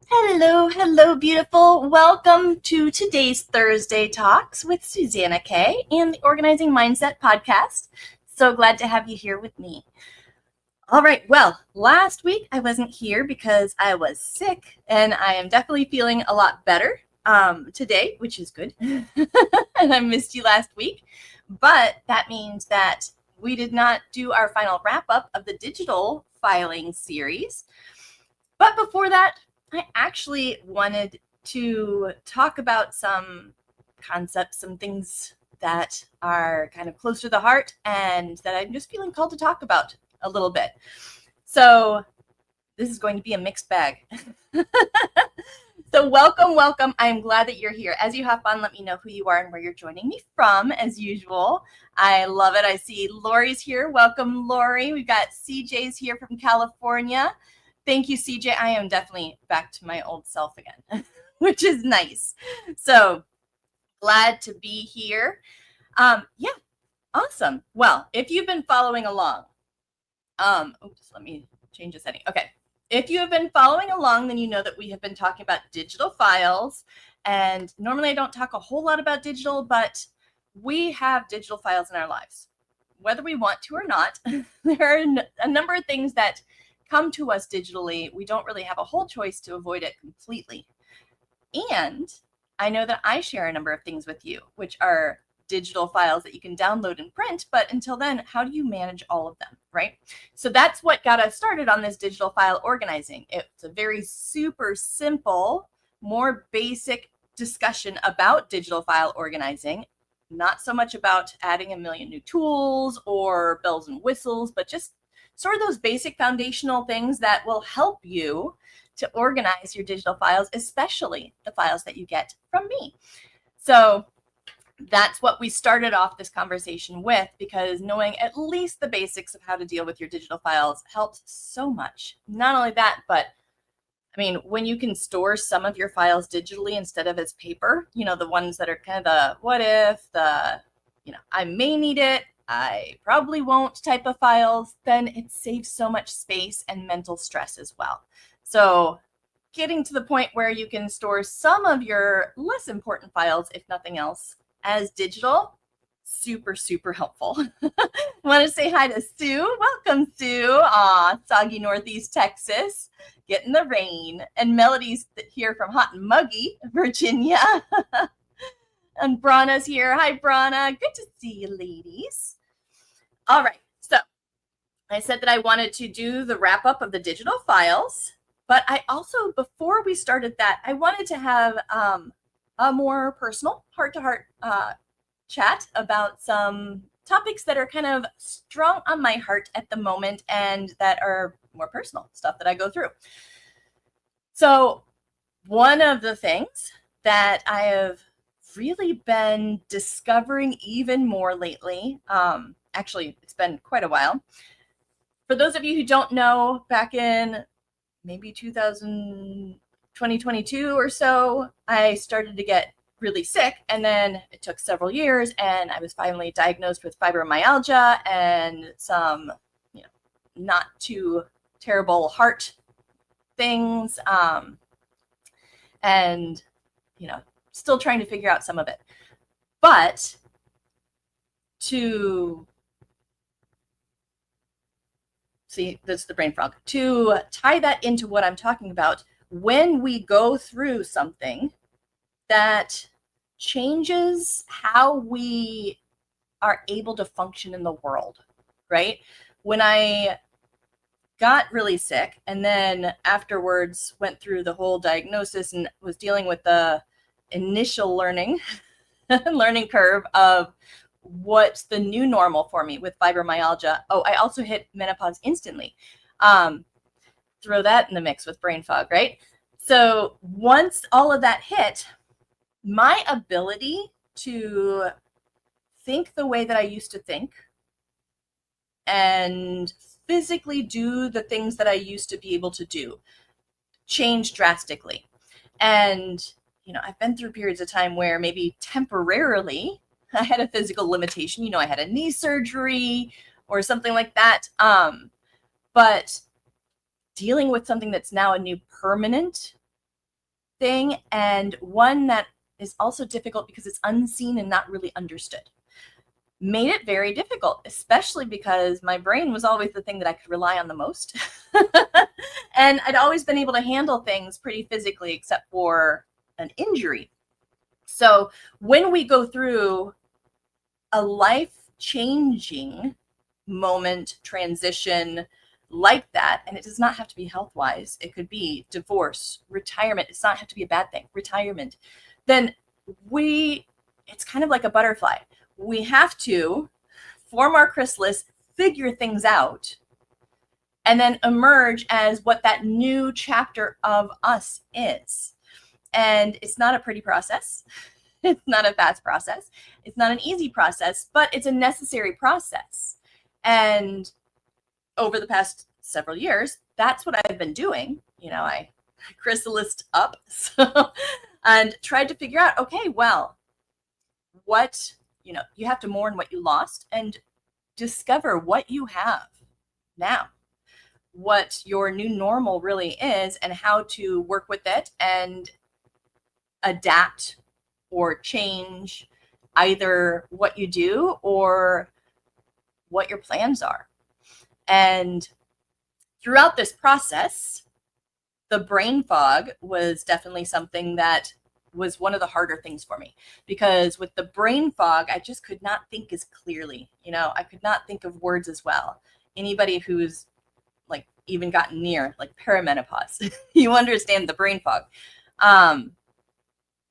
Hello, beautiful. Welcome to today's Thursday Talks with Suzanna Kaye and the Organizing Mindset podcast. So glad to have you here with me. All right, well, last week I wasn't here because I was sick, and I am definitely feeling a lot better today, which is good. And I missed you last week, but that means that we did not do our final wrap up of the digital filing series. But before that, I actually wanted to talk about some concepts, some things that are kind of close to the heart and that I'm just feeling called to talk about a little bit. So this is going to be a mixed bag. So welcome. I'm glad that you're here. As you hop on, let me know who you are and where you're joining me from, as usual. I love it. I see Lori's here. Welcome, Lori. We've got CJ's here from California. Thank you, CJ. I am definitely back to my old self again, which is nice. So glad to be here. Yeah, awesome. Well, if you've been following along, oops, let me change the setting. Okay. If you have been following along, then you know that we have been talking about digital files. And normally I don't talk a whole lot about digital, but we have digital files in our lives. Whether we want to or not, there are a number of things that come to us digitally. We don't really have a whole choice to avoid it completely. And I know that I share a number of things with you, which are digital files that you can download and print. But until then, how do you manage all of them, right? So that's what got us started on this digital file organizing. It's a very super simple, more basic discussion about digital file organizing. Not so much about adding a million new tools or bells and whistles, but just sort of those basic foundational things that will help you to organize your digital files, especially the files that you get from me. So that's what we started off this conversation with, because knowing at least the basics of how to deal with your digital files helps so much. Not only that, but I mean, when you can store some of your files digitally instead of as paper, the ones that are kind of the what if, I may need it, I probably won't type of files, then it saves so much space and mental stress as well. So getting to the point where you can store some of your less important files, if nothing else, as digital, super helpful. I want to say hi to Sue. Welcome, Sue. Soggy Northeast Texas, getting the rain. And Melody's here from hot and muggy Virginia. And Brana's here. Hi, Brana. Good to see you, ladies. All right. So I said that I wanted to do the wrap up of the digital files, but I also, before we started that, I wanted to have a more personal heart-to-heart chat about some topics that are kind of strong on my heart at the moment and that are more personal stuff that I go through. So one of the things that I have really been discovering even more lately, actually it's been quite a while. For those of you who don't know, back in maybe 2022 or so, I started to get really sick, and then it took several years, and I was finally diagnosed with fibromyalgia and some, not too terrible heart things, and still trying to figure out some of it. But to see, that's the brain frog. To tie that into what I'm talking about, when we go through something that changes how we are able to function in the world, right? When I got really sick and then afterwards went through the whole diagnosis and was dealing with the initial learning curve of what's the new normal for me with fibromyalgia. Oh, I also hit menopause instantly. Throw that in the mix with brain fog, right? So once all of that hit, my ability to think the way that I used to think and physically do the things that I used to be able to do changed drastically. And, I've been through periods of time where maybe temporarily I had a physical limitation. I had a knee surgery or something like that. But dealing with something that's now a new permanent thing, and one that is also difficult because it's unseen and not really understood. Made it very difficult, especially because my brain was always the thing that I could rely on the most. And I'd always been able to handle things pretty physically, except for an injury. So when we go through a life-changing moment, transition like that, and it does not have to be health-wise, it could be divorce, retirement, it's not have to be a bad thing, retirement, then it's kind of like a butterfly. We have to form our chrysalis, figure things out, and then emerge as what that new chapter of us is. And it's not a pretty process. It's not a fast process. It's not an easy process, but it's a necessary process. And over the past several years, that's what I've been doing. I chrysalised up and tried to figure out, okay, well, what, you have to mourn what you lost and discover what you have now, what your new normal really is, and how to work with it and adapt or change either what you do or what your plans are. And throughout this process, the brain fog was definitely something that was one of the harder things for me, because with the brain fog, I just could not think as clearly. I could not think of words as well. Anybody who's like even gotten near like perimenopause, you understand the brain fog.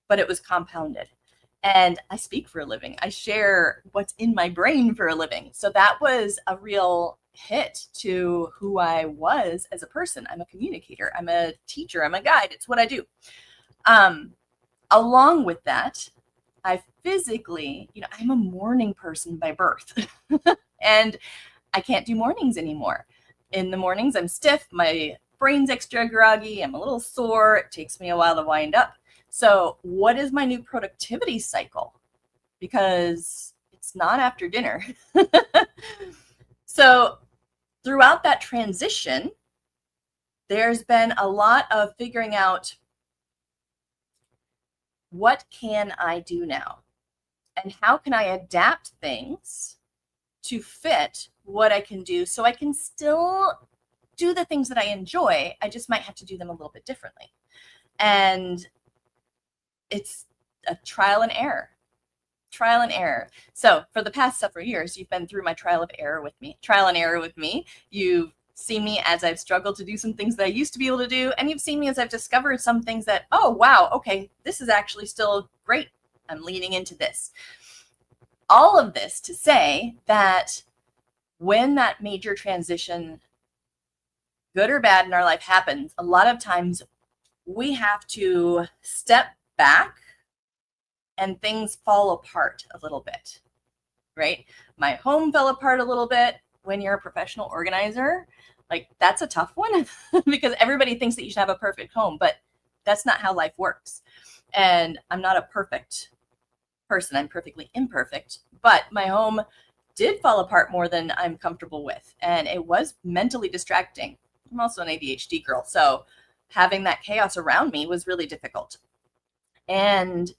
But it was compounded. And I speak for a living. I share what's in my brain for a living. So that was a real hit to who I was as a person. I'm a communicator. I'm a teacher. I'm a guide. It's what I do. Along with that, I physically, I'm a morning person by birth. And I can't do mornings anymore. In the mornings, I'm stiff. My brain's extra groggy. I'm a little sore. It takes me a while to wind up. So what is my new productivity cycle? Because it's not after dinner. So throughout that transition, there's been a lot of figuring out, what can I do now? And how can I adapt things to fit what I can do so I can still do the things that I enjoy? I just might have to do them a little bit differently. And it's a trial and error. So for the past several years, you've been through my trial and error with me. You've seen me as I've struggled to do some things that I used to be able to do. And you've seen me as I've discovered some things that, oh, wow, okay, this is actually still great. I'm leaning into this. All of this to say that when that major transition, good or bad, in our life happens, a lot of times we have to step back and things fall apart a little bit, right? My home fell apart a little bit. When you're a professional organizer, like that's a tough one because everybody thinks that you should have a perfect home, but that's not how life works. And I'm not a perfect person. I'm perfectly imperfect, but my home did fall apart more than I'm comfortable with. And it was mentally distracting. I'm also an ADHD girl, so having that chaos around me was really difficult. And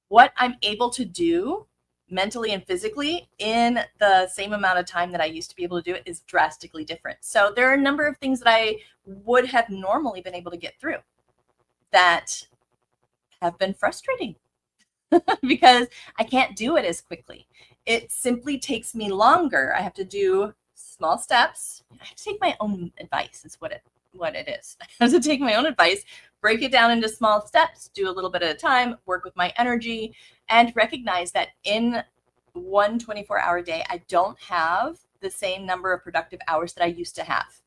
what I'm able to do mentally and physically in the same amount of time that I used to be able to do it is drastically different. So there are a number of things that I would have normally been able to get through that have been frustrating because I can't do it as quickly. It simply takes me longer. I have to do small steps. I have to take my own advice is what it is. I have to take my own advice, break it down into small steps, do a little bit at a time, work with my energy, and recognize that in one 24-hour day, I don't have the same number of productive hours that I used to have.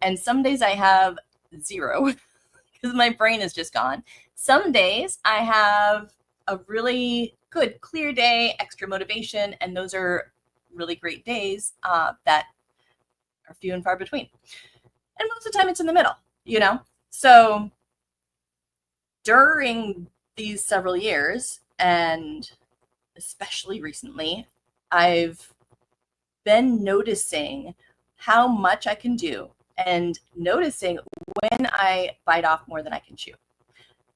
And some days I have 0 because my brain is just gone. Some days I have a really good, clear day, extra motivation, and those are really great days that are few and far between. And most of the time it's in the middle, So during these several years, and especially recently, I've been noticing how much I can do and noticing when I bite off more than I can chew.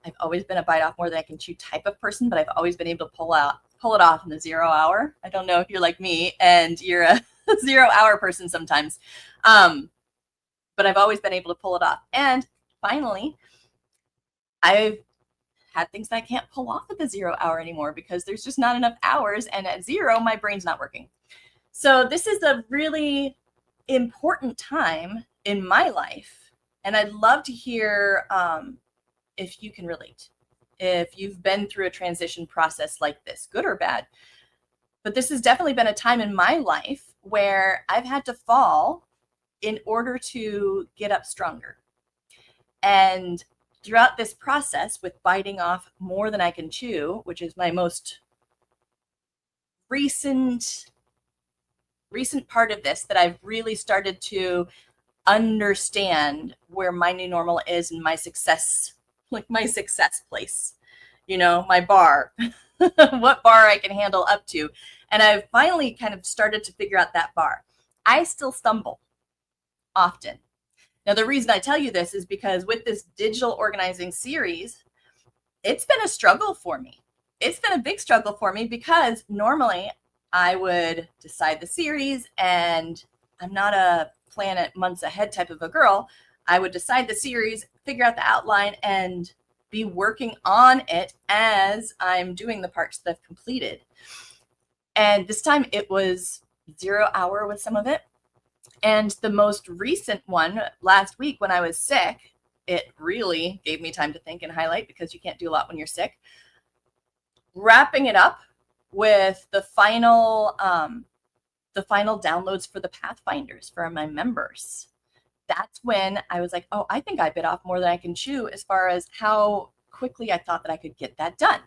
I've always been a bite off more than I can chew type of person, but I've always been able to pull it off in the 0 hour. I don't know if you're like me and you're a 0 hour person sometimes. But I've always been able to pull it off. And finally, I've had things that I can't pull off at the 0 hour anymore because there's just not enough hours. And at 0, my brain's not working. So this is a really important time in my life. And I'd love to hear if you can relate, if you've been through a transition process like this, good or bad. But this has definitely been a time in my life where I've had to fall in order to get up stronger. And throughout this process with biting off more than I can chew, which is my most recent part of this, that I've really started to understand where my new normal is and my success, like my success place, my bar, what bar I can handle up to. And I've finally kind of started to figure out that bar. I still stumble often. Now, the reason I tell you this is because with this digital organizing series, it's been a struggle for me. It's been a big struggle for me because normally I would decide the series, and I'm not a plan it months ahead type of a girl. I would decide the series, figure out the outline, and be working on it as I'm doing the parts that I've completed. And this time it was 0 hour with some of it. And the most recent one last week when I was sick, it really gave me time to think and highlight because you can't do a lot when you're sick. Wrapping it up with the final downloads for the Pathfinders for my members. That's when I was like, oh, I think I bit off more than I can chew as far as how quickly I thought that I could get that done.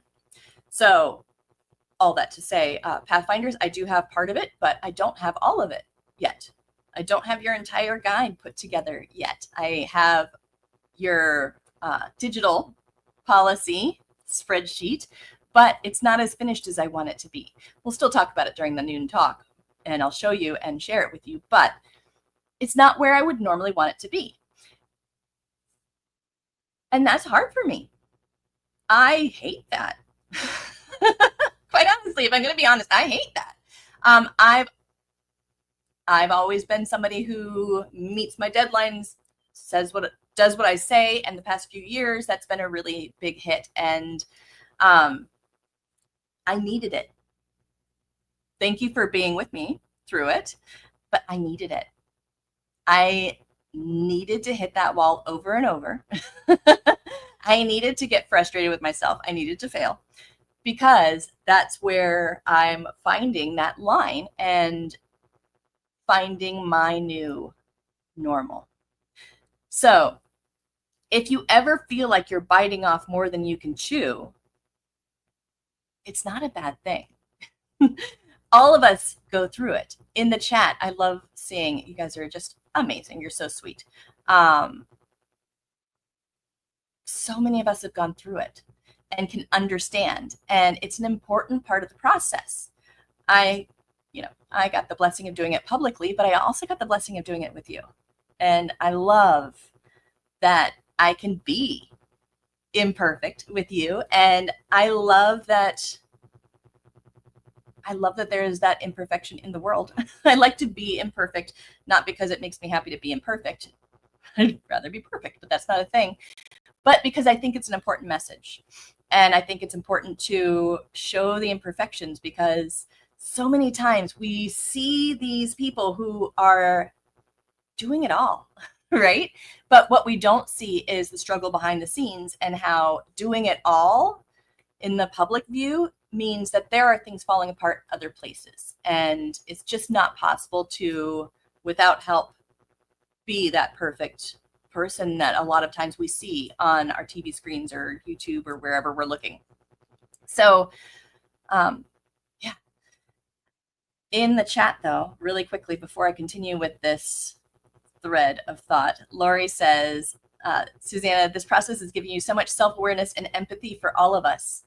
So all that to say, Pathfinders, I do have part of it, but I don't have all of it yet. I don't have your entire guide put together yet. I have your digital policy spreadsheet, but it's not as finished as I want it to be. We'll still talk about it during the noon talk, and I'll show you and share it with you, but it's not where I would normally want it to be. And that's hard for me. I hate that. Quite honestly, if I'm going to be honest, I hate that. I've always been somebody who meets my deadlines, does what I say, and the past few years, that's been a really big hit. And I needed it. Thank you for being with me through it, but I needed it. I needed to hit that wall over and over. I needed to get frustrated with myself. I needed to fail because that's where I'm finding that line and finding my new normal. So if you ever feel like you're biting off more than you can chew, it's not a bad thing. All of us go through it. In the chat, I love seeing you guys are just amazing. You're so sweet. So many of us have gone through it and can understand. And it's an important part of the process. I got the blessing of doing it publicly, but I also got the blessing of doing it with you. And I love that I can be imperfect with you. And I love that there is that imperfection in the world. I like to be imperfect, not because it makes me happy to be imperfect. I'd rather be perfect, but that's not a thing. But because I think it's an important message. And I think it's important to show the imperfections because so many times we see these people who are doing it all, right? But what we don't see is the struggle behind the scenes and how doing it all in the public view means that there are things falling apart other places. And it's just not possible to, without help, be that perfect person that a lot of times we see on our TV screens or YouTube or wherever we're looking. So, yeah. In the chat, though, really quickly before I continue with this thread of thought, Lori says, Suzanna, this process is giving you so much self-awareness and empathy for all of us.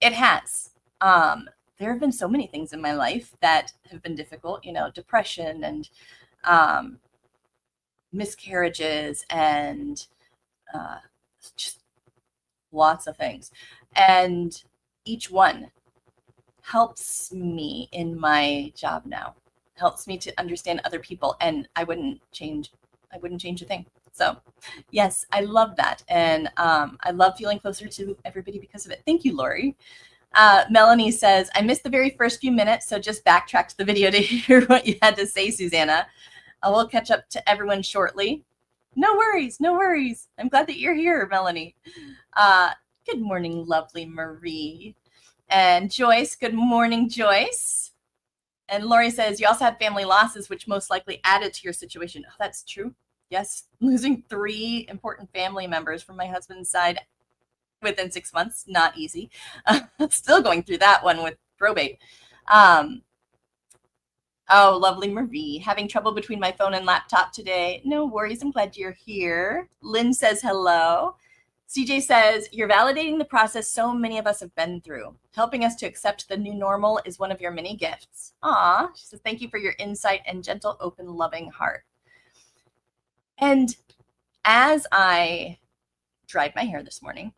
It has. There have been so many things in my life that have been difficult, depression and miscarriages and just lots of things. And each one helps me in my job now, helps me to understand other people, and I wouldn't change a thing. So yes, I love that. And I love feeling closer to everybody because of it. Thank you, Lori. Melanie says, I missed the very first few minutes, so just backtrack to the video to hear what you had to say, Suzanna. I will catch up to everyone shortly. No worries, no worries. I'm glad that you're here, Melanie. Good morning, lovely Marie. And Joyce, good morning, Joyce. And Lori says, you also had family losses, which most likely added to your situation. Oh, that's true. Yes, losing 3 important family members from my husband's side within 6 months, not easy. Still going through that one with probate. Oh, lovely Marie. Having trouble between my phone and laptop today. No worries. I'm glad you're here. Lynn says hello. CJ says, you're validating the process so many of us have been through. Helping us to accept the new normal is one of your many gifts. Aw, she says, thank you for your insight and gentle, open, loving heart. And as I dried my hair this morning,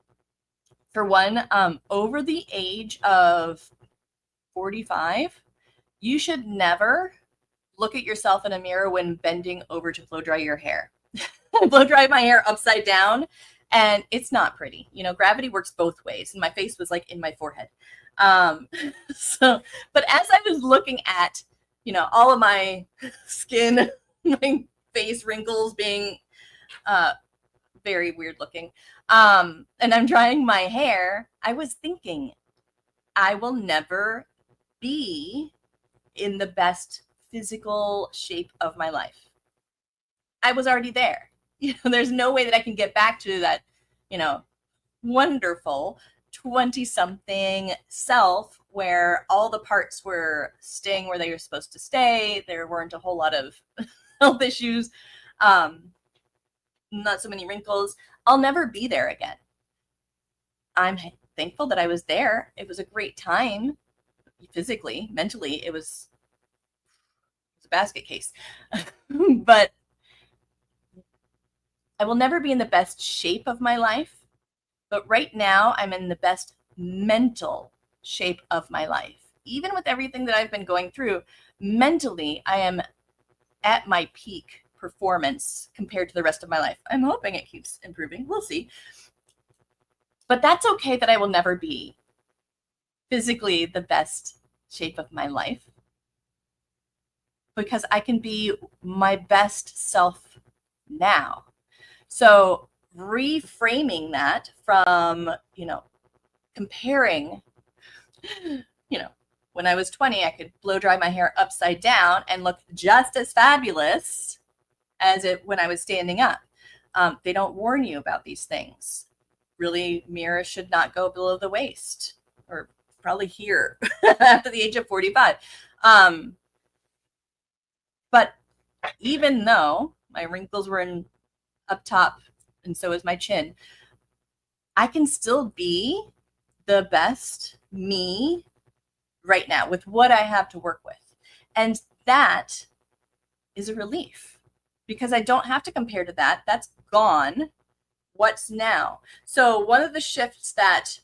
for one, over the age of 45, you should never look at yourself in a mirror when bending over to blow dry your hair. I blow dry my hair upside down, and it's not pretty. You know, gravity works both ways, and my face was like in my forehead. But as I was looking at, you know, all of my skin, my face wrinkles being very weird looking, and I'm drying my hair, I was thinking, I will never be in the best physical shape of my life. I was already there. You know, there's no way that I can get back to that, you know, wonderful 20-something self where all the parts were staying where they were supposed to stay. There weren't a whole lot of health issues, not so many wrinkles. I'll never be there again. I'm thankful that I was there. It was a great time, physically, mentally. It was a basket case. But I will never be in the best shape of my life. But right now, I'm in the best mental shape of my life. Even with everything that I've been going through, mentally, I am at my peak performance compared to the rest of my life. I'm hoping it keeps improving. We'll see. But that's okay that I will never be physically the best shape of my life, because I can be my best self now. So reframing that from, you know, comparing, you know, when I was 20, I could blow dry my hair upside down and look just as fabulous as it when I was standing up. They don't warn you about these things. Really, mirrors should not go below the waist, or probably here after the age of 45. But even though my wrinkles were up top, and so is my chin, I can still be the best me right now with what I have to work with. And that is a relief, because I don't have to compare to that. That's gone. What's now? So one of the shifts that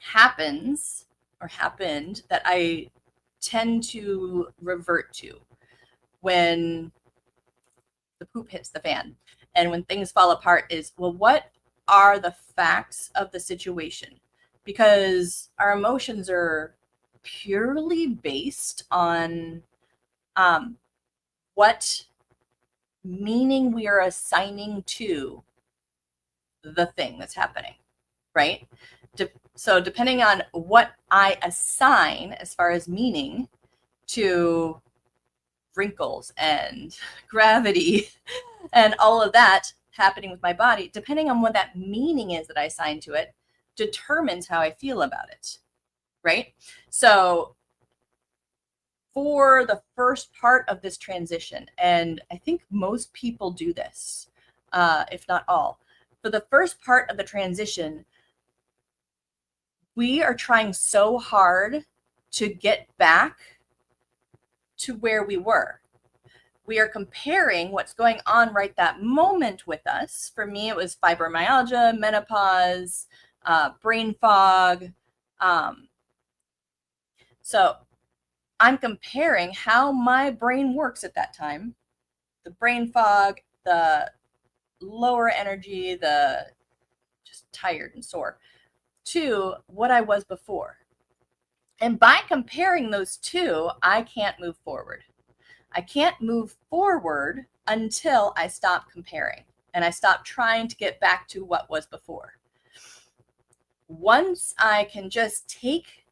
happens or happened that I tend to revert to when the poop hits the fan and when things fall apart is, well, what are the facts of the situation? Because our emotions are purely based on what meaning we are assigning to the thing that's happening, right? So depending on what I assign as far as meaning to wrinkles and gravity and all of that happening with my body, depending on what that meaning is that I assign to it, determines how I feel about it, right? So for the first part of this transition, and I think most people do this, if not all, for the first part of the transition, we are trying so hard to get back to where we were. we are comparing what's going on right that moment with us. For me, it was fibromyalgia, menopause, brain fog. So I'm comparing how my brain works at that time, the brain fog, the lower energy, the just tired and sore, to what I was before. And by comparing those two, I can't move forward. I can't move forward until I stop comparing and I stop trying to get back to what was before. Once I can just take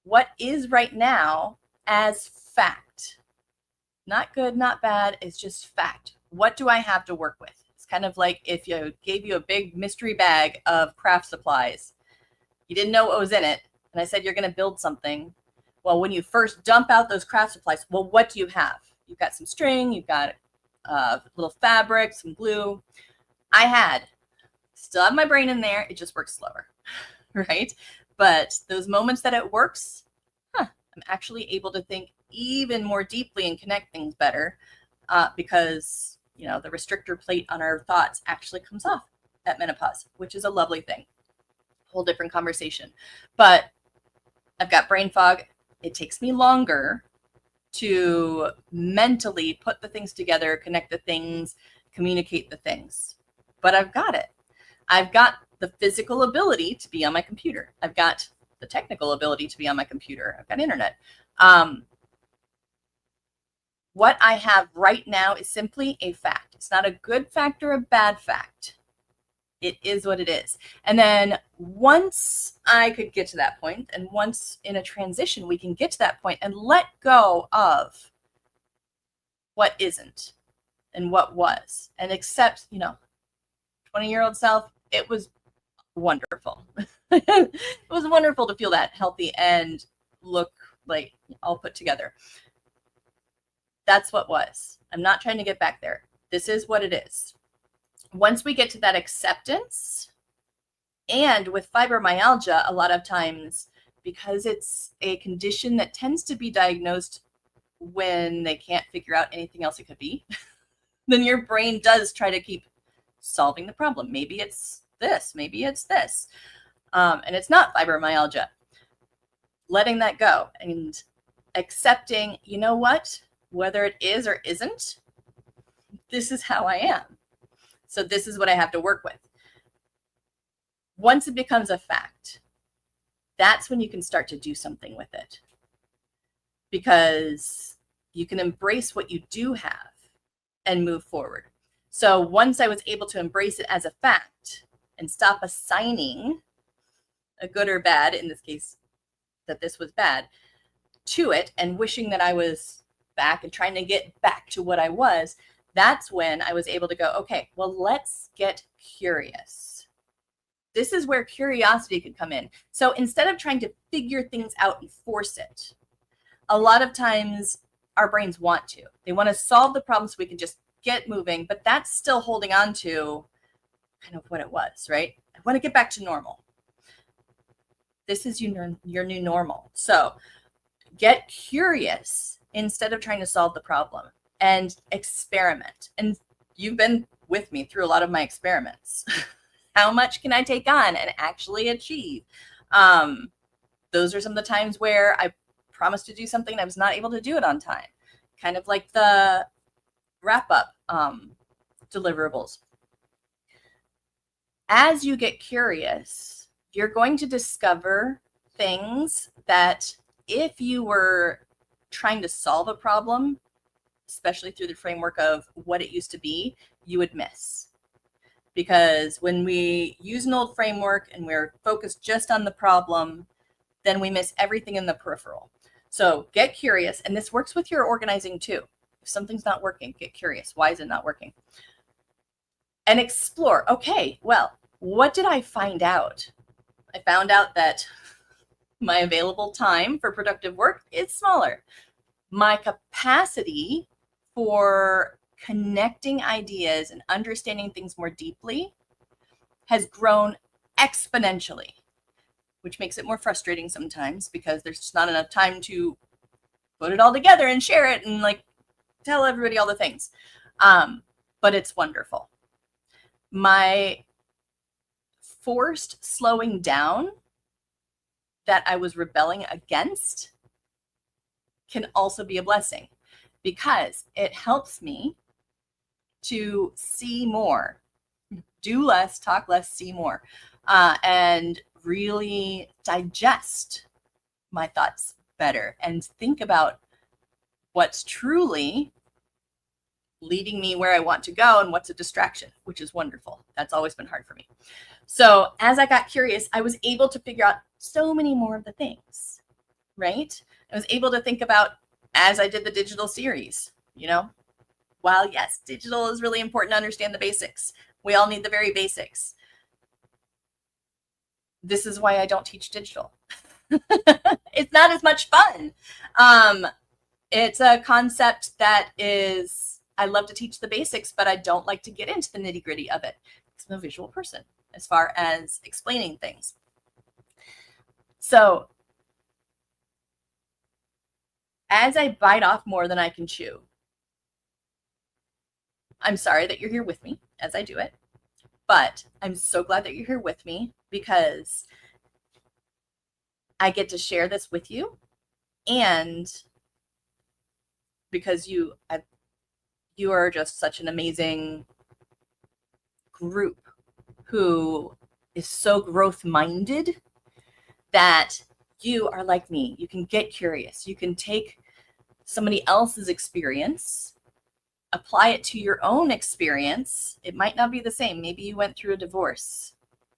what is right now as fact, not good, not bad, it's just fact. What do I have to work with? It's kind of like if you gave you a big mystery bag of craft supplies. You didn't know what was in it, and I said you're going to build something. Well, when you first dump out those craft supplies, well, what do you have? You've got some string, you've got a little fabric, some glue. Still have my brain in there, it just works slower, right? But those moments that it works, I'm actually able to think even more deeply and connect things better because, the restrictor plate on our thoughts actually comes off at menopause, which is a lovely thing. Whole different conversation. But I've got brain fog. It takes me longer to mentally put the things together, connect the things, communicate the things. But I've got it. I've got the physical ability to be on my computer. I've got the technical ability to be on my computer. I've got internet. What I have right now is simply a fact. It's not a good fact or a bad fact. It is what it is. And then once I could get to that point, and once in a transition we can get to that point and let go of what isn't and what was, and accept, 20-year-old self, it was wonderful. It was wonderful to feel that healthy and look like all put together. That's what was. I'm not trying to get back there. This is what it is. Once we get to that acceptance, and with fibromyalgia, a lot of times, because it's a condition that tends to be diagnosed when they can't figure out anything else it could be, then your brain does try to keep solving the problem. Maybe it's this, maybe it's this. And it's not fibromyalgia. Letting that go and accepting, you know what, whether it is or isn't, this is how I am. So this is what I have to work with. Once it becomes a fact, that's when you can start to do something with it. Because you can embrace what you do have and move forward. So once I was able to embrace it as a fact and stop assigning a good or bad, in this case, that this was bad, to it and wishing that I was back and trying to get back to what I was, that's when I was able to go, okay, well, let's get curious. This is where curiosity could come in. So instead of trying to figure things out and force it, a lot of times our brains want to. They want to solve the problem so we can just get moving, but that's still holding on to kind of what it was, right? I want to get back to normal. This is your new normal. So get curious instead of trying to solve the problem. And experiment. And you've been with me through a lot of my experiments. How much can I take on and actually achieve? Those are some of the times where I promised to do something and I was not able to do it on time. Kind of like the wrap-up deliverables. As you get curious, you're going to discover things that if you were trying to solve a problem, especially through the framework of what it used to be, you would miss. Because when we use an old framework and we're focused just on the problem, then we miss everything in the peripheral. So get curious, and this works with your organizing too. If something's not working, get curious. Why is it not working? And explore. Okay, well, what did I find out? I found out that my available time for productive work is smaller. My capacity for connecting ideas and understanding things more deeply has grown exponentially, which makes it more frustrating sometimes because there's just not enough time to put it all together and share it and tell everybody all the things. But it's wonderful. My forced slowing down that I was rebelling against can also be a blessing, because it helps me to see more, do less, talk less, see more, and really digest my thoughts better and think about what's truly leading me where I want to go and what's a distraction, which is wonderful. That's always been hard for me. So as I got curious, I was able to figure out so many more of the things, right? I was able to think about, as I did the digital series, while yes, digital is really important to understand the basics. We all need the very basics. This is why I don't teach digital. It's not as much fun. It's a concept that is, I love to teach the basics, but I don't like to get into the nitty gritty of it. I'm a visual person as far as explaining things. So as I bite off more than I can chew, I'm sorry that you're here with me as I do it, but I'm so glad that you're here with me, because I get to share this with you, and because you are just such an amazing group who is so growth minded that you are like me. You can get curious. You can take somebody else's experience, apply it to your own experience. It might not be the same. Maybe you went through a divorce.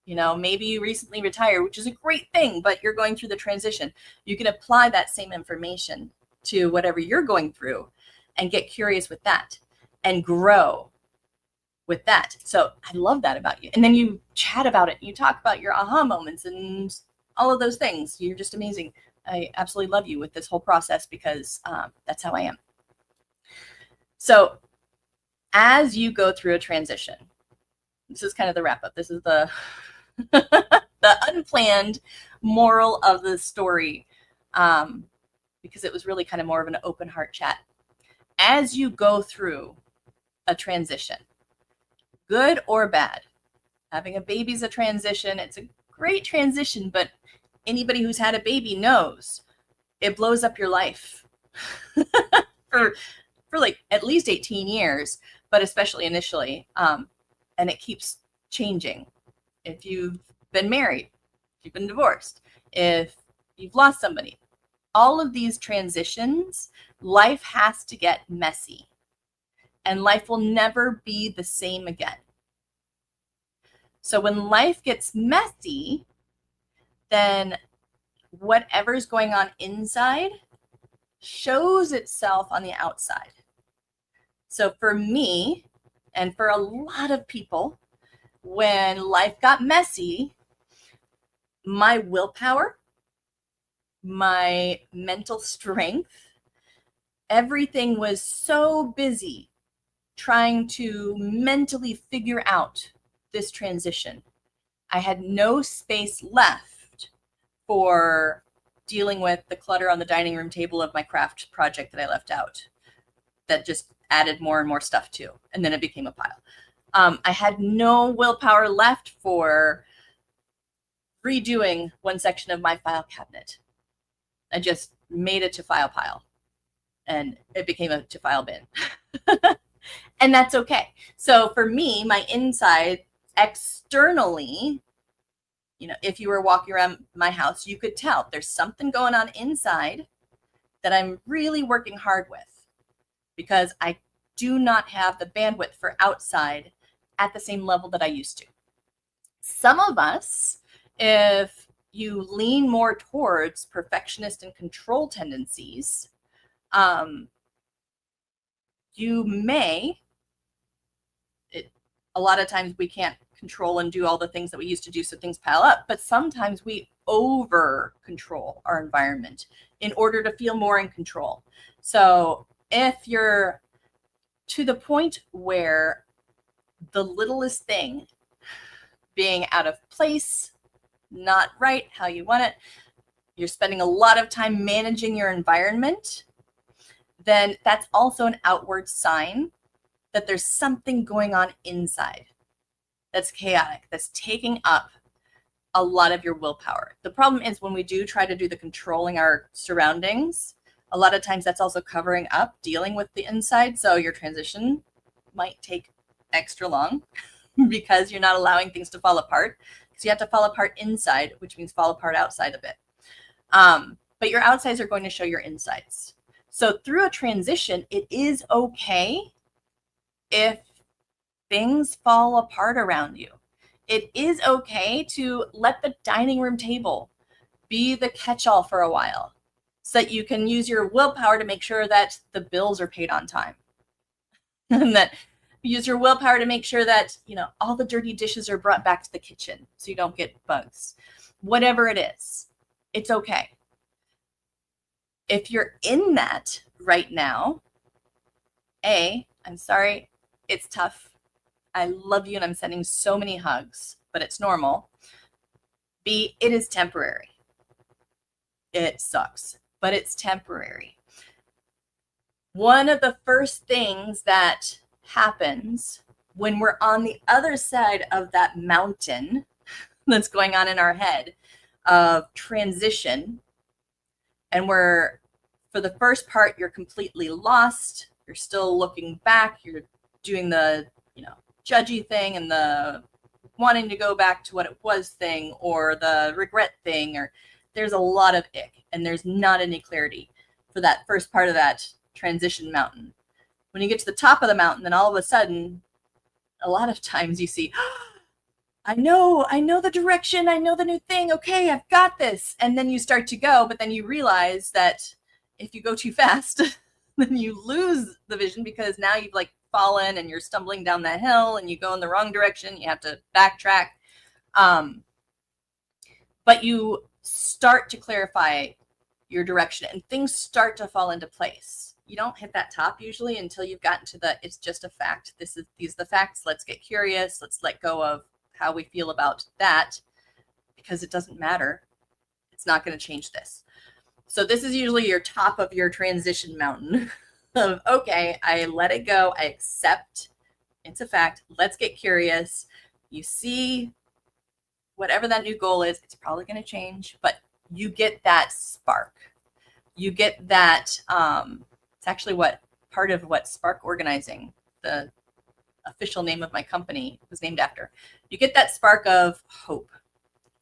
Maybe you recently retired, which is a great thing, but you're going through the transition. You can apply that same information to whatever you're going through and get curious with that and grow with that. So I love that about you. And then you chat about it. You talk about your aha moments and all of those things. You're just amazing. I absolutely love you with this whole process, because that's how I am. So as you go through a transition, this is kind of the wrap up. This is the the unplanned moral of the story, because it was really kind of more of an open heart chat. As you go through a transition, good or bad, having a baby is a transition. It's a great transition, but anybody who's had a baby knows it blows up your life for like at least 18 years, but especially initially. And it keeps changing. If you've been married, if you've been divorced, if you've lost somebody, all of these transitions, life has to get messy, and life will never be the same again. So when life gets messy, then whatever's going on inside shows itself on the outside. So for me, and for a lot of people, when life got messy, my willpower, my mental strength, everything was so busy trying to mentally figure out this transition. I had no space left for dealing with the clutter on the dining room table of my craft project that I left out, that just added more and more stuff to, and then it became a pile. I had no willpower left for redoing one section of my file cabinet. I just made it to file pile, and it became a to file bin. And that's okay. So for me, my inside, externally, if you were walking around my house, you could tell there's something going on inside that I'm really working hard with, because I do not have the bandwidth for outside at the same level that I used to. Some of us, if you lean more towards perfectionist and control tendencies, you may, a lot of times we can't control and do all the things that we used to do, so things pile up, but sometimes we over control our environment in order to feel more in control. So if you're to the point where the littlest thing being out of place, not right how you want it, you're spending a lot of time managing your environment, then that's also an outward sign that there's something going on inside that's chaotic, that's taking up a lot of your willpower. The problem is when we do try to do the controlling our surroundings, a lot of times that's also covering up dealing with the inside. So your transition might take extra long because you're not allowing things to fall apart. Because you have to fall apart inside, which means fall apart outside a bit. But your outsides are going to show your insides. So through a transition, it is okay if things fall apart around you. It is okay to let the dining room table be the catch-all for a while so that you can use your willpower to make sure that the bills are paid on time. And that you use your willpower to make sure that, all the dirty dishes are brought back to the kitchen so you don't get bugs. Whatever it is, it's okay. If you're in that right now, I'm sorry, it's tough. I love you and I'm sending so many hugs, but it's normal. B, it is temporary. It sucks, but it's temporary. One of the first things that happens when we're on the other side of that mountain that's going on in our head of transition, and for the first part, you're completely lost. You're still looking back. You're doing the, judgy thing and the wanting to go back to what it was thing, or the regret thing, or there's a lot of ick and there's not any clarity for that first part of that transition mountain. When you get to the top of the mountain, then all of a sudden, a lot of times you see, I know the direction, I know the new thing, okay, I've got this. And then you start to go, but then you realize that if you go too fast, then you lose the vision because now you've fallen and you're stumbling down that hill and you go in the wrong direction. You have to backtrack. But you start to clarify your direction and things start to fall into place. You don't hit that top usually until you've gotten to it's just a fact. These are the facts. Let's get curious. Let's let go of how we feel about that because it doesn't matter. It's not going to change this. So this is usually your top of your transition mountain. Of, okay, I let it go. I accept it's a fact. Let's get curious. You see whatever that new goal is, it's probably going to change, but you get that spark. You get that, it's actually part of what Spark Organizing, the official name of my company, was named after. You get that spark of hope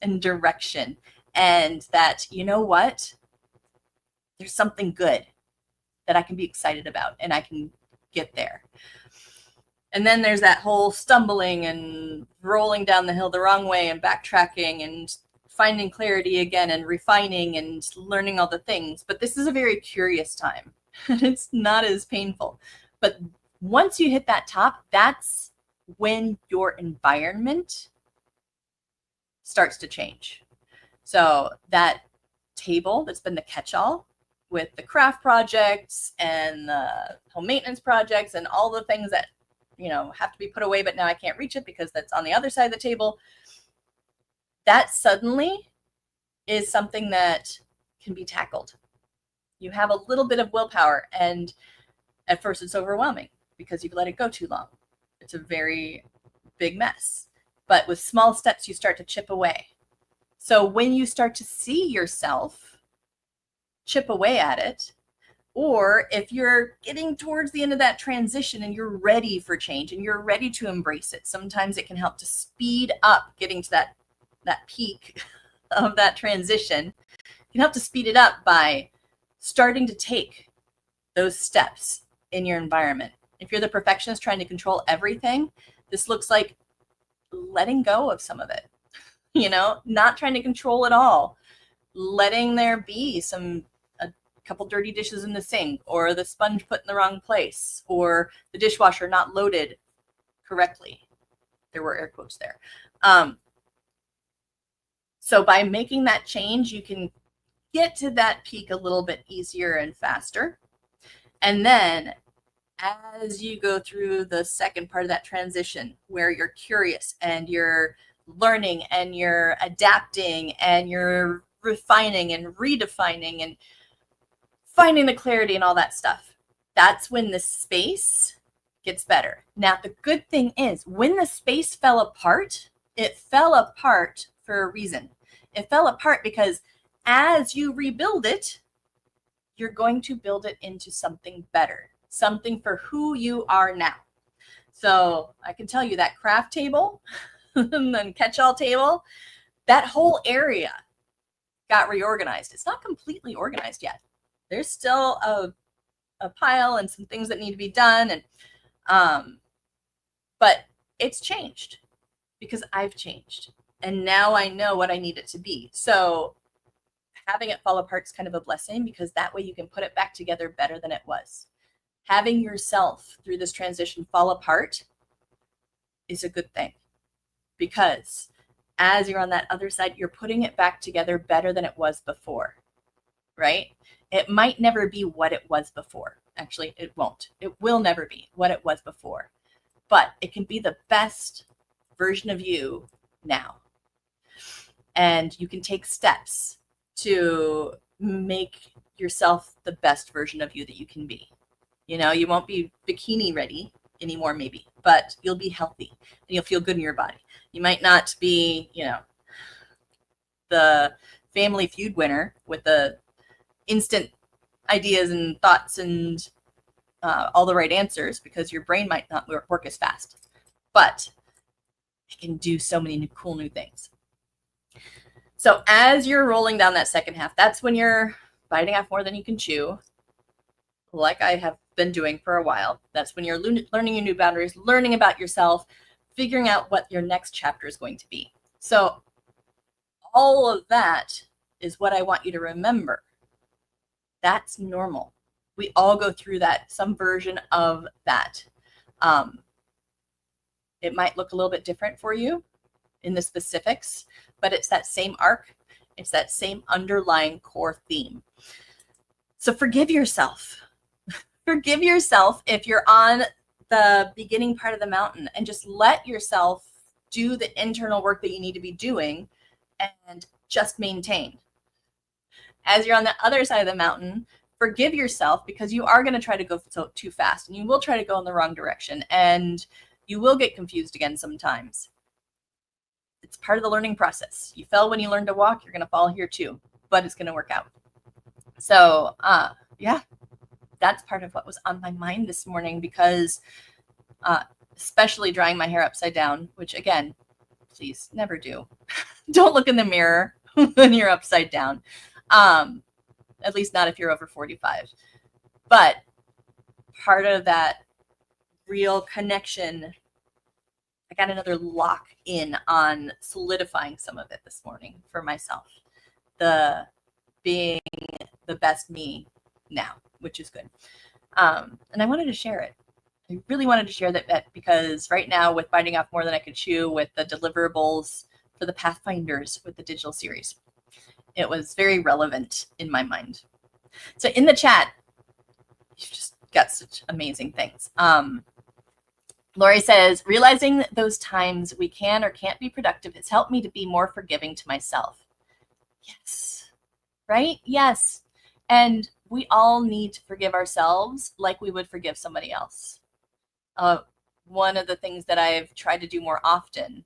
and direction and that, what? There's something good that I can be excited about and I can get there. And then there's that whole stumbling and rolling down the hill the wrong way and backtracking and finding clarity again and refining and learning all the things. But this is a very curious time. It's not as painful. But once you hit that top, that's when your environment starts to change. So that table that's been the catch-all with the craft projects and the home maintenance projects and all the things that, have to be put away, but now I can't reach it because that's on the other side of the table. That suddenly is something that can be tackled. You have a little bit of willpower, and at first it's overwhelming because you've let it go too long. It's a very big mess. But with small steps, you start to chip away. So when you start to see yourself chip away at it, or if you're getting towards the end of that transition and you're ready for change and you're ready to embrace it, sometimes it can help to speed up getting to that peak of that transition. It can help to speed it up by starting to take those steps in your environment. If you're the perfectionist trying to control everything, this looks like letting go of some of it, not trying to control it all, letting there be a couple dirty dishes in the sink, or the sponge put in the wrong place, or the dishwasher not loaded correctly. There were air quotes there. So by making that change, you can get to that peak a little bit easier and faster. And then as you go through the second part of that transition, where you're curious and you're learning and you're adapting and you're refining and redefining and finding the clarity and all that stuff, That's when the space gets better. Now, the good thing is when the space fell apart, it fell apart for a reason. It fell apart because as you rebuild it, you're going to build it into something better, something for who you are now. So I can tell you that craft table and then catch-all table, that whole area got reorganized. It's not completely organized yet. There's still a pile and some things that need to be done, and but it's changed because I've changed, and now I know what I need it to be. So having it fall apart is kind of a blessing because that way you can put it back together better than it was. Having yourself through this transition fall apart is a good thing because as you're on that other side, you're putting it back together better than it was before, right? It might never be what it was before. Actually, it won't. It will never be what it was before, but it can be the best version of you now. And you can take steps to make yourself the best version of you that you can be. You know, you won't be bikini ready anymore, maybe, but you'll be healthy and you'll feel good in your body. You might not be, you know, the Family Feud winner with the instant ideas and thoughts and all the right answers because your brain might not work as fast, but it can do so many cool new things. So as you're rolling down that second half, that's when you're biting off more than you can chew, like I have been doing for a while. That's when you're learning your new boundaries, learning about yourself, figuring out what your next chapter is going to be. So all of that is what I want you to remember. That's normal. We all go through that, some version of that. It might look a little bit different for you in the specifics, but it's that same arc. It's that same underlying core theme. So forgive yourself. Forgive yourself if you're on the beginning part of the mountain and just let yourself do the internal work that you need to be doing and just maintain. As you're on the other side of the mountain, forgive yourself because you are going to try to go too fast and you will try to go in the wrong direction and you will get confused again sometimes. It's part of the learning process. You fell when you learned to walk, you're going to fall here too, but it's going to work out. So, yeah, that's part of what was on my mind this morning because especially drying my hair upside down, which again, please never do. Don't look in the mirror when you're upside down. At least not if you're over 45. But part of that real connection, I got another lock in on solidifying some of it this morning for myself. The being the best me now, which is good. And I wanted to share it. I really wanted to share that because right now with biting off more than I could chew with the deliverables for the Pathfinders with the digital series, it was very relevant in my mind. So in the chat, you've just got such amazing things. Lori says, realizing those times we can or can't be productive has helped me to be more forgiving to myself. Yes. Right? Yes. And we all need to forgive ourselves like we would forgive somebody else. One of the things that I've tried to do more often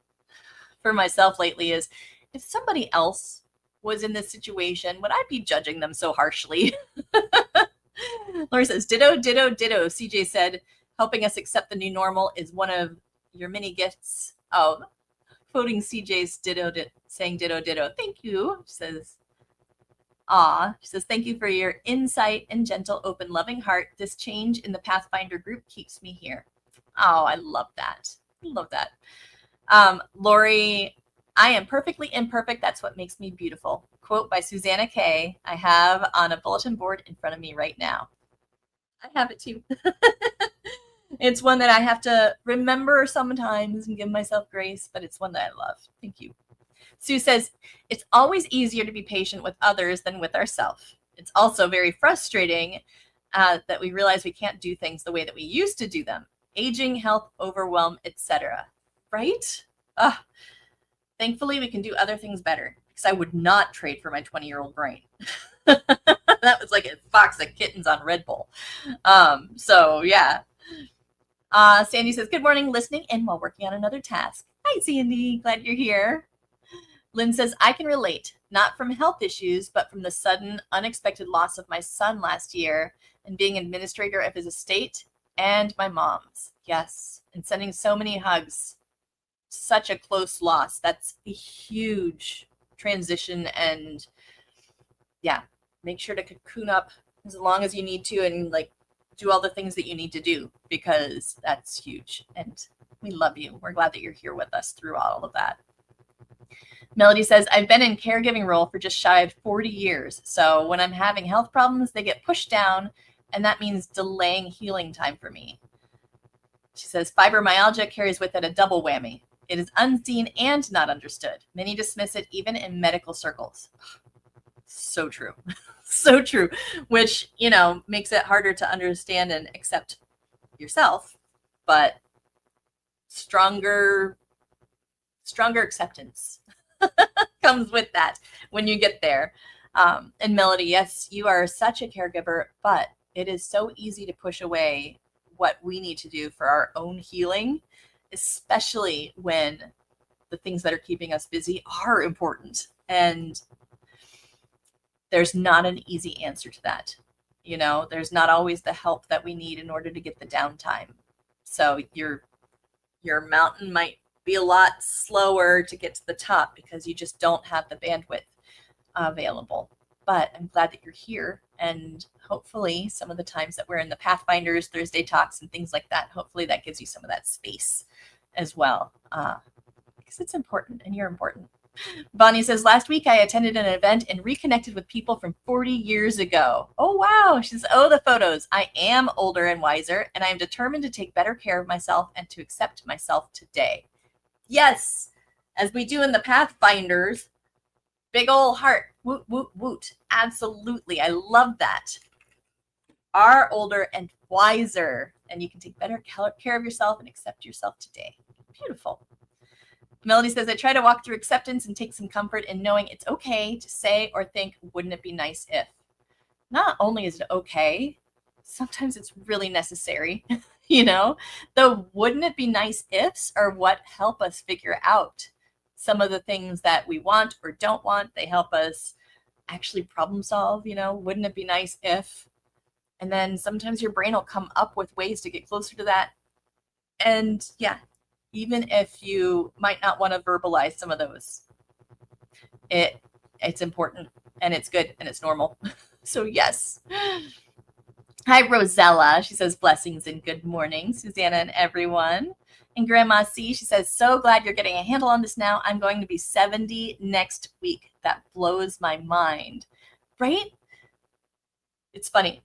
for myself lately is if somebody else was in this situation, would I be judging them so harshly? Laura says, ditto, ditto, ditto. CJ said, helping us accept the new normal is one of your many gifts. Oh, quoting CJ's ditto, saying ditto, ditto. Thank you, she says. She says, thank you for your insight and gentle, open, loving heart. This change in the Pathfinder group keeps me here. Oh, I love that. I love that. Lori, I am perfectly imperfect. That's what makes me beautiful. Quote by Suzanna Kaye. I have on a bulletin board in front of me right now. I have it too. It's one that I have to remember sometimes and give myself grace, but it's one that I love. Thank you. Sue says, it's always easier to be patient with others than with ourselves. It's also very frustrating that we realize we can't do things the way that we used to do them. Aging, health, overwhelm, etc. Right? Thankfully, we can do other things better because I would not trade for my 20-year-old brain. That was like a box of kittens on Red Bull. So yeah. Sandy says, good morning, listening in while working on another task. Hi, Sandy. Glad you're here. Lynn says, I can relate, not from health issues, but from the sudden, unexpected loss of my son last year and being administrator of his estate and my mom's. Yes. And sending so many hugs. Such a close loss. That's a huge transition. And yeah, make sure to cocoon up as long as you need to and like do all the things that you need to do, because that's huge. And we love you. We're glad that you're here with us through all of that. Melody says, I've been in caregiving role for just shy of 40 years. So when I'm having health problems, they get pushed down, and that means delaying healing time for me. She says, fibromyalgia carries with it a double whammy. It is unseen and not understood. Many dismiss it even in medical circles. So true. So true. Which, you know, makes it harder to understand and accept yourself, but stronger acceptance comes with that when you get there. And Melody, yes, you are such a caregiver, but it is so easy to push away what we need to do for our own healing, especially when the things that are keeping us busy are important. And there's not an easy answer to that. You know, there's not always the help that we need in order to get the downtime. So your mountain might be a lot slower to get to the top because you just don't have the bandwidth available. But I'm glad that you're here, and hopefully some of the times that we're in the Pathfinders, Thursday Talks, and things like that, hopefully that gives you some of that space as well, because it's important, and you're important. Bonnie says, last week I attended an event and reconnected with people from 40 years ago. Oh, wow. She says, oh, the photos. I am older and wiser, and I am determined to take better care of myself and to accept myself today. Yes, as we do in the Pathfinders, big old heart, woot, woot, woot. Absolutely. I love that. Are older and wiser, and you can take better care of yourself and accept yourself today. Beautiful. Melody says, I try to walk through acceptance and take some comfort in knowing it's okay to say or think, wouldn't it be nice if? Not only is it okay, sometimes it's really necessary. You know, the wouldn't it be nice ifs are what help us figure out some of the things that we want or don't want. They help us actually problem solve, you know, wouldn't it be nice if? And then sometimes your brain will come up with ways to get closer to that. And yeah, even if you might not want to verbalize some of those, it's important and it's good and it's normal. So yes. Hi, Rosella. She says, blessings and good morning, Suzanna and everyone. And Grandma C, she says, so glad you're getting a handle on this now. I'm going to be 70 next week. That blows my mind, right? It's funny.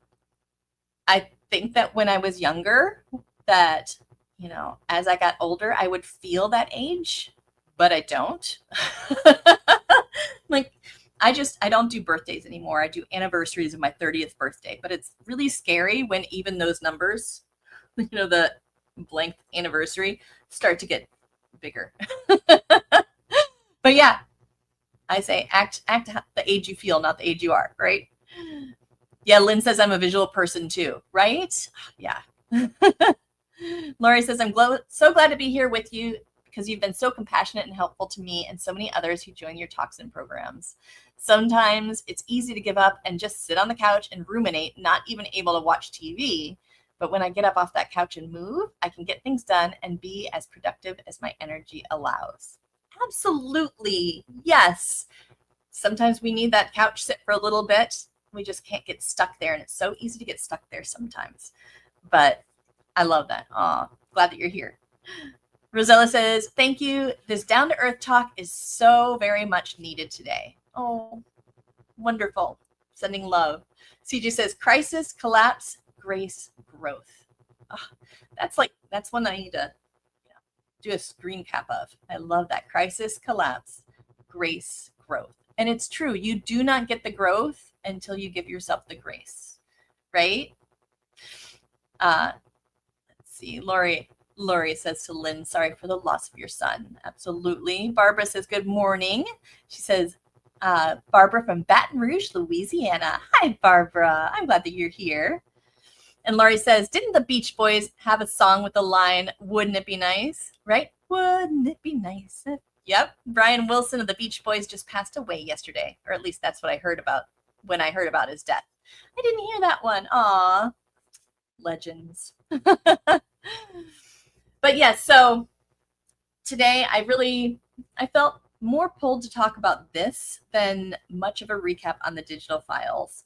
I think that when I was younger, that, you know, as I got older, I would feel that age, but I don't. Like, I don't do birthdays anymore. I do anniversaries of my 30th birthday, but it's really scary when even those numbers, you know, the blank anniversary, start to get bigger. But yeah, I say act the age you feel, not the age you are, right? Yeah, Lynn says I'm a visual person too, right? Yeah. Lori says, I'm so glad to be here with you because you've been so compassionate and helpful to me and so many others who join your talks and programs. Sometimes it's easy to give up and just sit on the couch and ruminate, not even able to watch TV. But when I get up off that couch and move, I can get things done and be as productive as my energy allows. Absolutely. Yes. Sometimes we need that couch sit for a little bit. We just can't get stuck there. And it's so easy to get stuck there sometimes. But I love that. Aw, glad that you're here. Rosella says, thank you. This down-to-earth talk is so very much needed today. Oh, wonderful. Sending love. CJ says, crisis, collapse, grace, growth. Oh, that's one that I need to do a screen cap of. I love that. Crisis, collapse, grace, growth. And it's true. You do not get the growth until you give yourself the grace, right? Let's see. Lori says to Lynn, sorry for the loss of your son. Absolutely. Barbara says, good morning. She says, Barbara from Baton Rouge, Louisiana. Hi, Barbara. I'm glad that you're here. And Laurie says, didn't the Beach Boys have a song with the line, wouldn't it be nice? Right? Wouldn't it be nice? Yep. Brian Wilson of the Beach Boys just passed away yesterday. Or at least that's what I heard about when I heard about his death. I didn't hear that one. Aw. Legends. But yeah, so today I felt more pulled to talk about this than much of a recap on the digital files.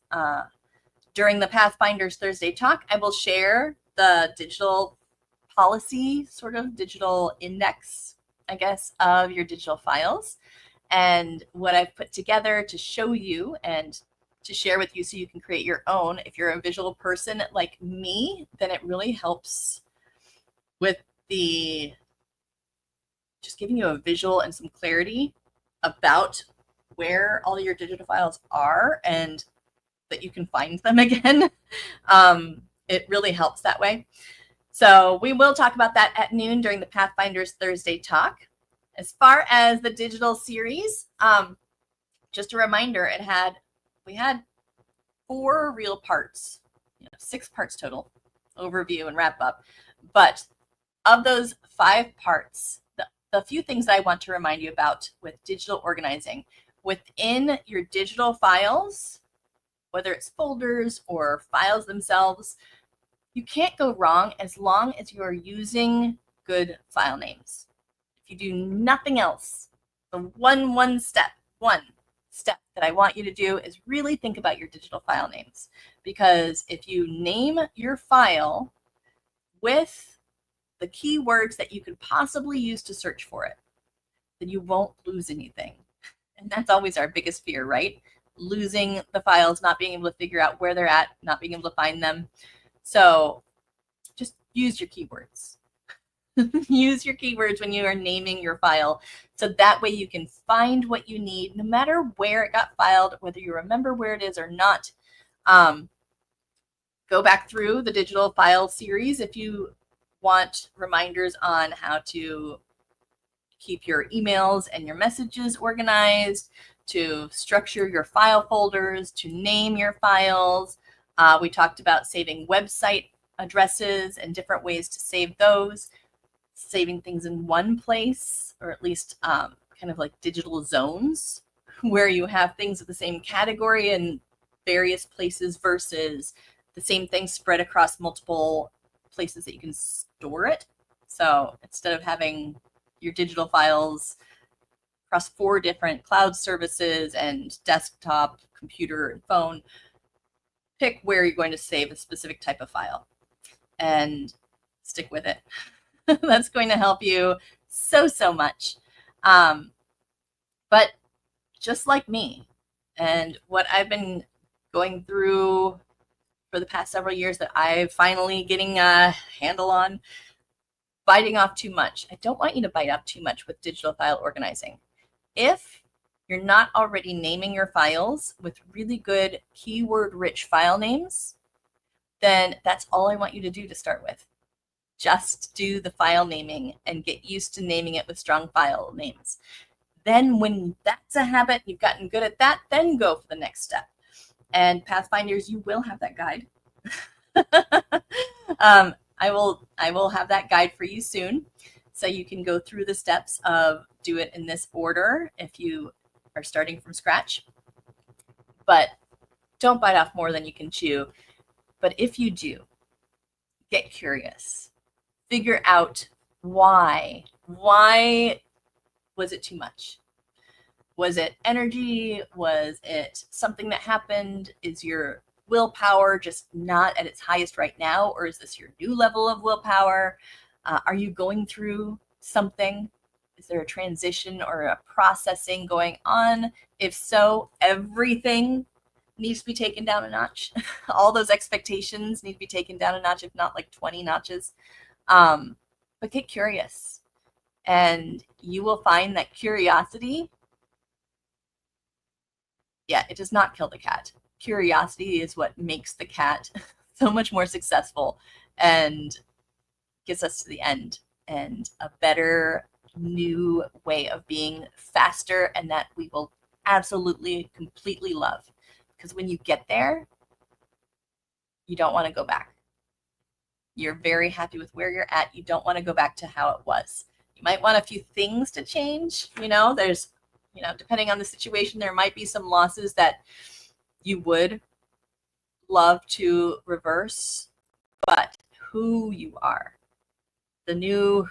During the Pathfinders Thursday talk, I will share the digital policy, sort of digital index, I guess, of your digital files and what I've put together to show you and to share with you so you can create your own. If you're a visual person like me, then it really helps with the just giving you a visual and some clarity about where all your digital files are and that you can find them again. It really helps that way. So we will talk about that at noon during the Pathfinders Thursday talk. As far as the digital series, just a reminder, we had 4 real parts, 6 parts total, overview and wrap up. But of those 5 parts, the few things that I want to remind you about with digital organizing, within your digital files, whether it's folders or files themselves, you can't go wrong as long as you are using good file names. If you do nothing else, the one step that I want you to do is really think about your digital file names. Because if you name your file with the keywords that you could possibly use to search for it, then you won't lose anything. And that's always our biggest fear, right? Losing the files, not being able to figure out where they're at, not being able to find them. So just use your keywords. Use your keywords when you are naming your file. So that way you can find what you need, no matter where it got filed, whether you remember where it is or not. Go back through the digital file series if you want reminders on how to keep your emails and your messages organized, to structure your file folders, to name your files. We talked about saving website addresses and different ways to save those, saving things in one place, or at least kind of like digital zones where you have things of the same category in various places versus the same thing spread across multiple places that you can store it. So instead of having your digital files across 4 different cloud services and desktop, computer, and phone, pick where you're going to save a specific type of file and stick with it. That's going to help you so much. But just like me and what I've been going through for the past several years that I'm finally getting a handle on, biting off too much. I don't want you to bite off too much with digital file organizing. If you're not already naming your files with really good keyword-rich file names, then that's all I want you to do to start with. Just do the file naming and get used to naming it with strong file names. Then when that's a habit, you've gotten good at that, then go for the next step. And Pathfinders, you will have that guide. I will have that guide for you soon, so you can go through the steps of do it in this order if you are starting from scratch. But don't bite off more than you can chew. But if you do, get curious. Figure out why. Why was it too much? Was it energy? Was it something that happened? Is your willpower just not at its highest right now? Or is this your new level of willpower? Are you going through something? Is there a transition or a processing going on? If so, everything needs to be taken down a notch. All those expectations need to be taken down a notch, if not like 20 notches. But get curious, and you will find that curiosity, it does not kill the cat. Curiosity is what makes the cat so much more successful and gets us to the end and a better new way of being faster, and that we will absolutely, completely love. Because when you get there, you don't want to go back. You're very happy with where you're at. You don't want to go back to how it was. You might want a few things to change. There's, depending on the situation, there might be some losses that you would love to reverse, but who you are, the new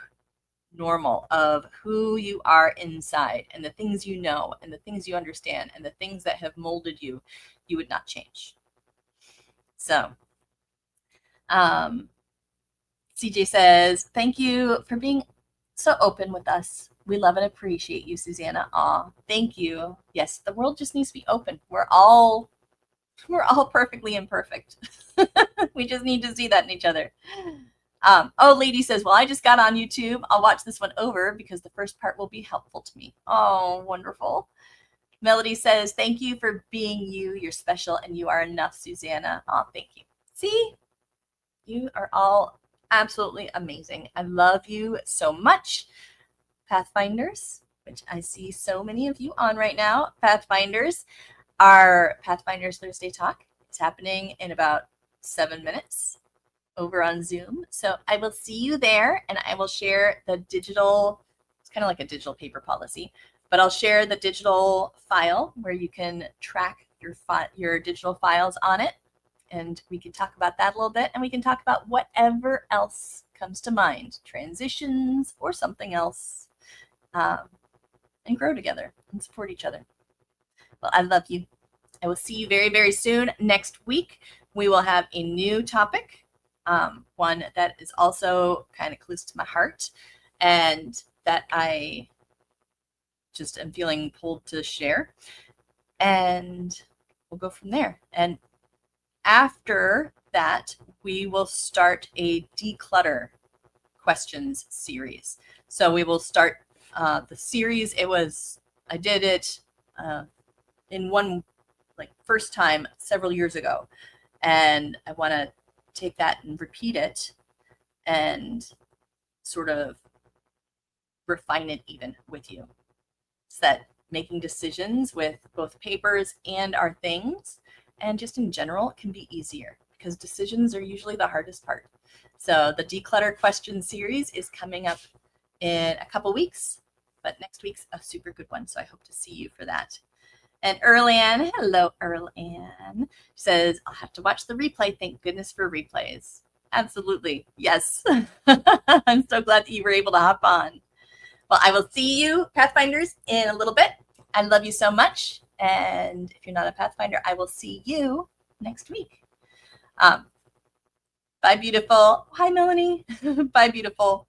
normal of who you are inside and the things you know and the things you understand and the things that have molded you, you would not change. So, CJ says, thank you for being so open with us. We love and appreciate you, Suzanna. Aw, thank you. Yes, the world just needs to be open. We're all perfectly imperfect. We just need to see that in each other. Lady says, well, I just got on YouTube. I'll watch this one over because the first part will be helpful to me. Oh, wonderful. Melody says, thank you for being you. You're special and you are enough, Suzanna. Oh, thank you. See, you are all absolutely amazing. I love you so much. Pathfinders, which I see so many of you on right now. Pathfinders, our Pathfinders Thursday Talk. It's happening in about 7 minutes over on Zoom. So I will see you there, and I will share the digital, it's kind of like a digital paper policy, but I'll share the digital file where you can track your digital files on it. And we can talk about that a little bit, and we can talk about whatever else comes to mind, transitions or something else, and grow together and support each other. Well, I love you. I will see you very, very soon. Next week, we will have a new topic, one that is also kind of close to my heart and that I just am feeling pulled to share. And we'll go from there. And after that, we will start a declutter questions series. So we will start the series. I did it in one first time several years ago, and I want to take that and repeat it and sort of refine it even with you, so that making decisions with both papers and our things and just in general can be easier, because decisions are usually the hardest part. So the declutter question series is coming up in a couple weeks, but next week's a super good one. So I hope to see you for that. And Erlan, hello, Erlan, says, I'll have to watch the replay. Thank goodness for replays. Absolutely. Yes. I'm so glad that you were able to hop on. Well, I will see you, Pathfinders, in a little bit. I love you so much. And if you're not a Pathfinder, I will see you next week. Bye, beautiful. Hi, Melanie. Bye, beautiful.